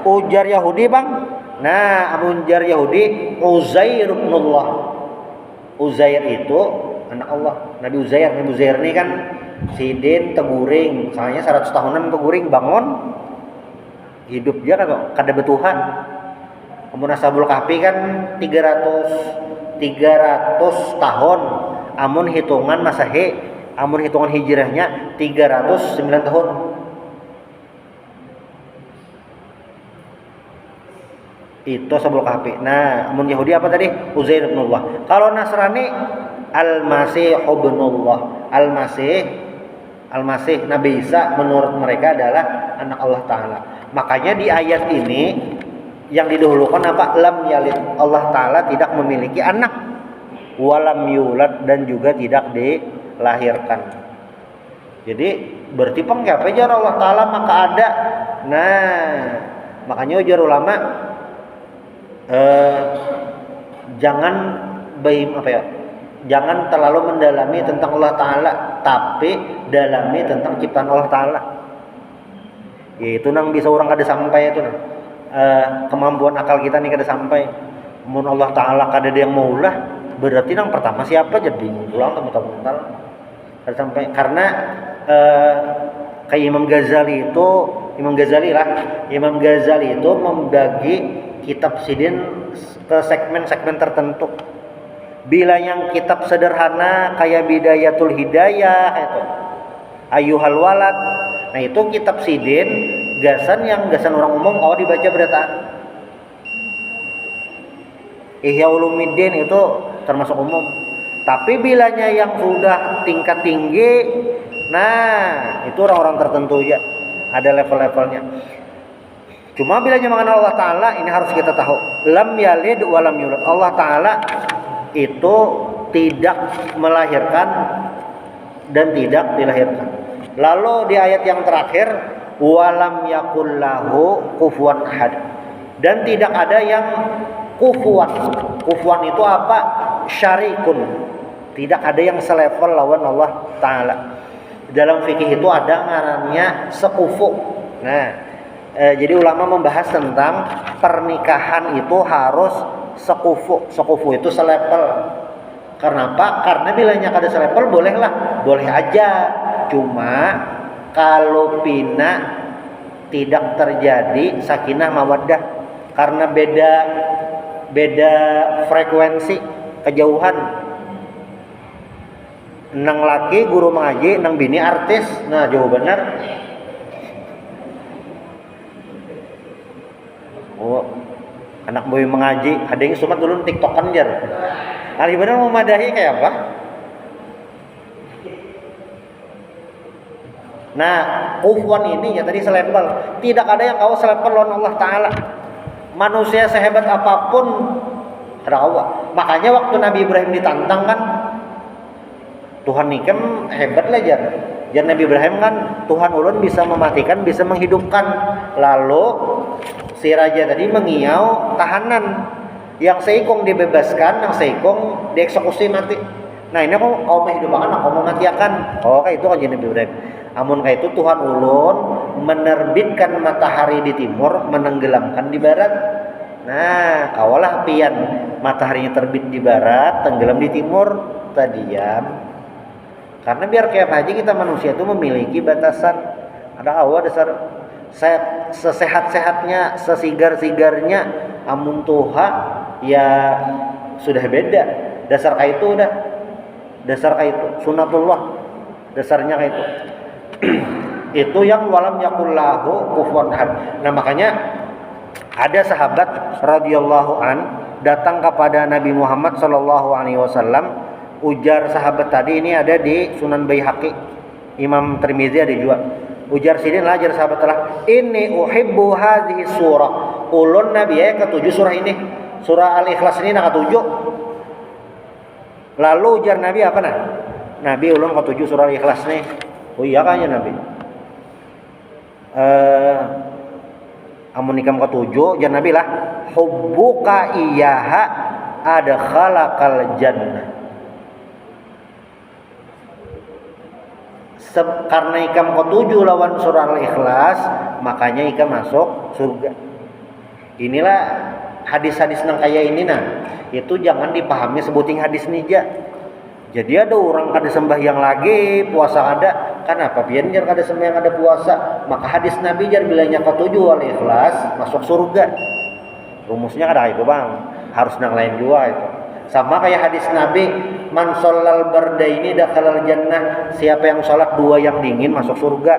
ujar Yahudi bang. Nah, ujar Yahudi Uzair ibnullah. Uzair itu anak Allah. Nabi Uzair ini kan sidin teguring, soalnya 100 tahunan teguring bangun hidup dia kan kada betuhan. Amun Ashabul Kahfi kan 300 tahun. Amun hitungan Masehi, amun hitungan hijrahnya 309 tahun. Itu Ashabul Kahfi. Nah, amun Yahudi apa tadi? Uzair ibnullah. Kalau Nasrani Al-Masih ibnullah. Al-Masih Nabi Isa menurut mereka adalah anak Allah Ta'ala. Makanya di ayat ini yang didahulukan apa? Lam yalid. Allah Ta'ala tidak memiliki anak. Walam yulad, dan juga tidak dilahirkan. Jadi berarti penggapai jar Allah Ta'ala maka ada. Nah, makanya ujar ulama jangan jangan terlalu mendalami tentang Allah Ta'ala, tapi dalami tentang ciptaan Allah Ta'ala. Yaitu nang bisa orang kada sampai itu nang kemampuan akal kita nih kada sampai. Mun Allah Ta'ala kada ada yang maulah, berarti nang pertama siapa jadi bingung pulang teman-teman kada sampai. Karena kayak Imam Ghazali itu membagi kitab sidin ke segmen-segmen tertentu. Bila yang kitab sederhana kayak Bidayatul Hidayah itu Ayyuhal Walad, nah itu kitab sidin gasan orang umum kalau dibaca berataan. Ihya Ulumuddin itu termasuk umum. Tapi bilanya yang sudah tingkat tinggi, nah itu orang-orang tertentu ya, ada level-levelnya. Cuma bilanya mengenal Allah Ta'ala ini harus kita tahu, lam yalid wa lam yulad. Allah Ta'ala itu tidak melahirkan dan tidak dilahirkan. Lalu di ayat yang terakhir, walam yakullahu kufuwan ahad, dan tidak ada yang kufuwan. Kufuwan itu apa? Syarikun, tidak ada yang selevel lawan Allah Ta'ala. Dalam fikih itu ada ngarannya sekufu. Nah, jadi ulama membahas tentang pernikahan itu harus sekufu. Sekufu itu selevel. Kenapa? Karena bilanya kada selevel boleh aja. Cuma kalau pina tidak terjadi sakinah mawaddah karena beda frekuensi, kejauhan. Nang laki guru mengaji, nang bini artis. Nah, jauh benar. Oh, anak boy mengaji, ada yang sumat dulu TikTokan jar. Kali benar memadahi kayak apa? Nah, kufuan ini ya tadi selevel. Tidak ada yang kau selevel lawan Allah Ta'ala. Manusia sehebat apapun ada Allah. Makanya waktu Nabi Ibrahim ditantang kan, Tuhan ini kan hebat lah jar. Jar Nabi Ibrahim kan, Tuhan ulun bisa mematikan, bisa menghidupkan. Lalu si raja tadi mengiau tahanan. Yang seikung dibebaskan, yang seikung dieksekusi mati. Nah ini kau menghidupkan, kau mematiakan. Oh kayak itu kan Nabi Ibrahim. Amun kayak itu Tuhan ulun menerbitkan matahari di timur, menenggelamkan di barat. Nah kawalah pian mataharinya terbit di barat, tenggelam di timur, tadiam. Karena biar kayak apa aja kita manusia itu memiliki batasan. Ada awal dasar sesehat-sehatnya, sesigar-sigarnya, amun tuha ya sudah beda. Dasar kayak itu udah. Dasar kayak itu sunatullah. Dasarnya kayak itu. Itu yang walam yakullahu kufuwan ahad. Nah makanya ada sahabat radhiyallahu an datang kepada Nabi Muhammad sallallahu alaihi wasallam. Ujar sahabat tadi ini ada di Sunan Baihaqi, Imam Tirmizi ada juga. Ujar sidin lah ajar sahabat telah, inni uhibbu hadhihi surah. Ulun Nabi ya ketujuh surah ini. Surah Al-Ikhlas ini nak ketujuh. Lalu ujar Nabi apa nah? Nabi ulun ketujuh surah Al-Ikhlas nih. Oh iya kan ya Nabi. Amun nikam ketujuh ujar Nabi lah, hubbuka iyyaha adkhalakal jannah. Karena ikam ketujuh lawan surah Al-Ikhlas, makanya ikam masuk surga. Inilah hadis-hadis nang kayak ini nah, itu jangan dipahami sebuting hadis nija. Jadi ada orang kada sembahyang lagi, puasa ada, kenapa biar kada sembahyang ada puasa? Maka hadis Nabi jar bilanya ketujuh al ikhlas masuk surga. Rumusnya kada itu bang, harus nang lain juga itu. Sama kayak hadis Nabi, man sholal bardaini dakhalal jannah, siapa yang sholat dua yang dingin masuk surga.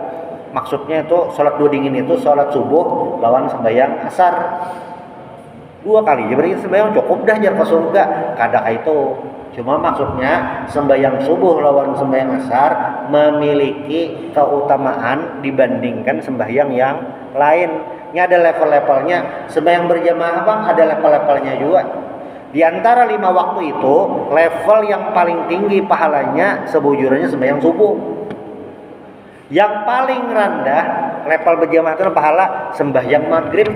Maksudnya itu sholat dua dingin itu sholat subuh lawan sembahyang asar. Dua kali, jadi sembahyang cukup dah jar ke surga. Kada itu. Cuma maksudnya sembahyang subuh lawan sembahyang asar memiliki keutamaan dibandingkan sembahyang yang lain. Ini ada level-levelnya. Sembahyang berjamaah bang ada level-levelnya juga. Di antara 5 waktu itu level yang paling tinggi pahalanya sebujurnya sembahyang subuh. Yang paling rendah level berjamaah itu pahala sembahyang maghrib.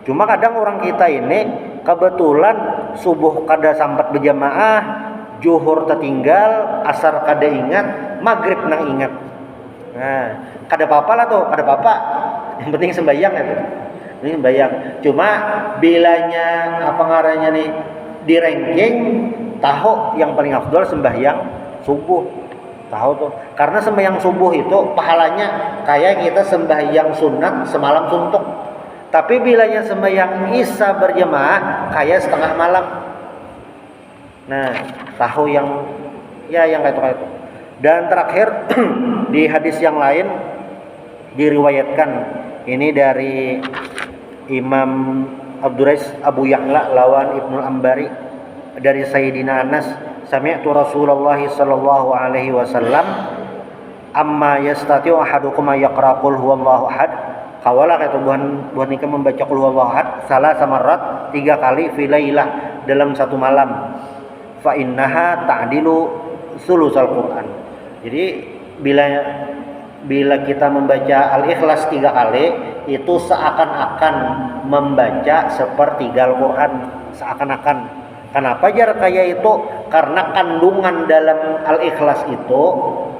Cuma kadang orang kita ini kebetulan subuh kada sampat berjamaah, zuhur tertinggal, asar kada ingat, maghrib nang ingat. Nah, kada apa-apa lah tuh, kada apa-apa. Yang penting sembahyang itu. Ini sembahyang. Cuma bilanya apa ngarannya nih di ranking tahu yang paling afdol sembahyang subuh. Tahu tuh. Karena sembahyang subuh itu pahalanya kayak kita sembahyang sunat semalam suntuk. Tapi bilanya sembahyang isya berjamaah kayak setengah malam. Nah, tahu yang kayak itu. Dan terakhir di hadis yang lain diriwayatkan ini dari Imam Abdurrais Abu Ya'la lawan Ibnu Ambari dari Sayyidina Anas, sami'tu Rasulullah sallallahu alaihi wasallam amma yastati'u ahadukum yaqra qul huwallahu ahad. Kawala kata buhan nikah membaca qul huwallahu ahad salah samarat 3 kali fi lailah dalam satu malam. Fa innaha ta'dilu sulusal Quran. Jadi bila kita membaca Al-Ikhlas 3 kali itu seakan-akan membaca sepertiga Al-Quran, seakan-akan. Kenapa jar kayak itu? Karena kandungan dalam Al-Ikhlas itu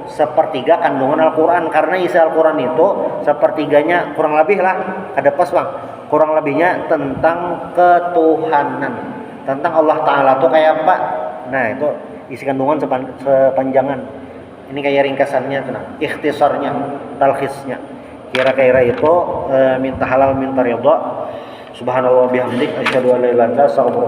sepertiga kandungan Al-Quran. Karena isi Al-Quran itu sepertiganya kurang lebih lah, ada pas bang, kurang lebihnya tentang ketuhanan, tentang Allah Ta'ala tuh kayak apa. Nah itu isi kandungan sepanjangan. Ini kayak ringkasannya, ikhtisarnya, talkhisnya. Kira-kira itu minta halal minta ridha. Subhanallah bihamdik asyhadu an la ilaha illa anta astaghfiruka